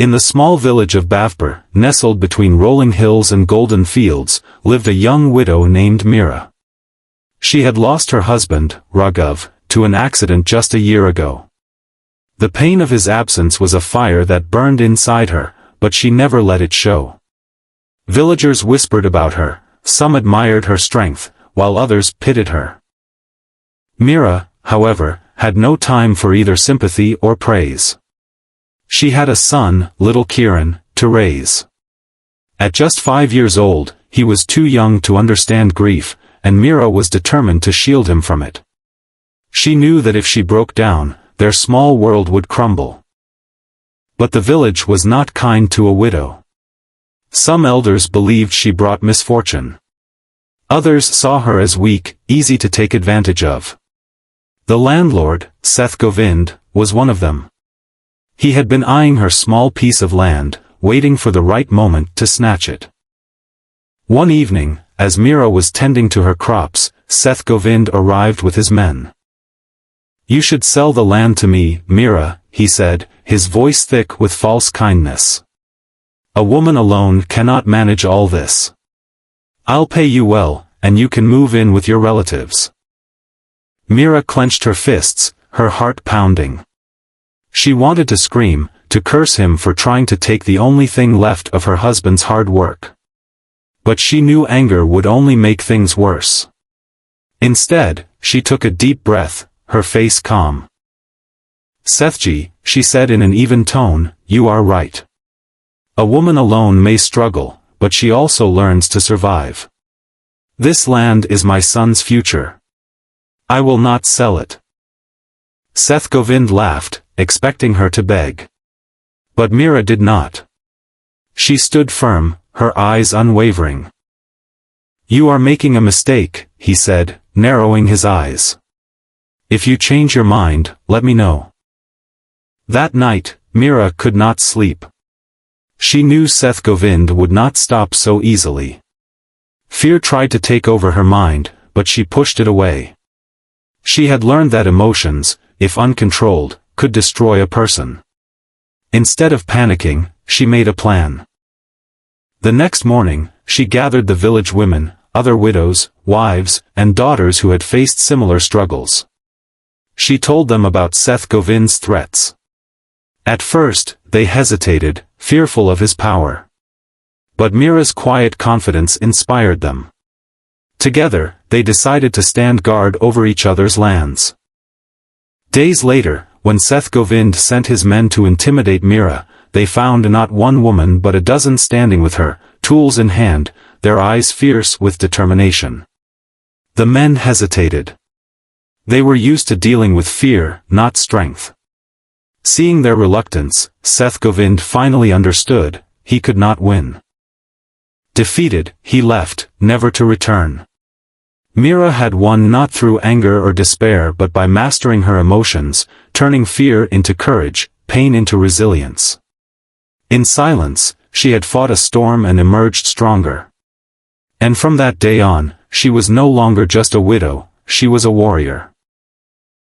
In the small village of Bavpur, nestled between rolling hills and golden fields, lived a young widow named Mira. She had lost her husband, Raghav, to an accident just a year ago. The pain of his absence was a fire that burned inside her, but she never let it show. Villagers whispered about her, some admired her strength, while others pitied her. Mira, however, had no time for either sympathy or praise. She had a son, little Kiran, to raise. At just 5 years old, he was too young to understand grief, and Mira was determined to shield him from it. She knew that if she broke down, their small world would crumble. But the village was not kind to a widow. Some elders believed she brought misfortune. Others saw her as weak, easy to take advantage of. The landlord, Seth Govind, was one of them. He had been eyeing her small piece of land, waiting for the right moment to snatch it. One evening, as Mira was tending to her crops, Seth Govind arrived with his men. "You should sell the land to me, Mira," he said, his voice thick with false kindness. "A woman alone cannot manage all this. I'll pay you well, and you can move in with your relatives." Mira clenched her fists, her heart pounding. She wanted to scream, to curse him for trying to take the only thing left of her husband's hard work. But she knew anger would only make things worse. Instead, she took a deep breath, her face calm. "Sethji," she said in an even tone, "you are right. A woman alone may struggle, but she also learns to survive. This land is my son's future. I will not sell it." Seth Govind laughed, expecting her to beg. But Mira did not. She stood firm, her eyes unwavering. "You are making a mistake," he said, narrowing his eyes. "If you change your mind, let me know." That night, Mira could not sleep. She knew Seth Govind would not stop so easily. Fear tried to take over her mind, but she pushed it away. She had learned that emotions, if uncontrolled, could destroy a person. Instead of panicking, she made a plan. The next morning, she gathered the village women, other widows, wives, and daughters who had faced similar struggles. She told them about Seth Govind's threats. At first, they hesitated, fearful of his power. But Mira's quiet confidence inspired them. Together, they decided to stand guard over each other's lands. Days later, when Seth Govind sent his men to intimidate Mira, they found not one woman but a dozen standing with her, tools in hand, their eyes fierce with determination. The men hesitated. They were used to dealing with fear, not strength. Seeing their reluctance, Seth Govind finally understood, he could not win. Defeated, he left, never to return. Mira had won not through anger or despair but by mastering her emotions, turning fear into courage, pain into resilience. In silence, she had fought a storm and emerged stronger. And from that day on, she was no longer just a widow, she was a warrior.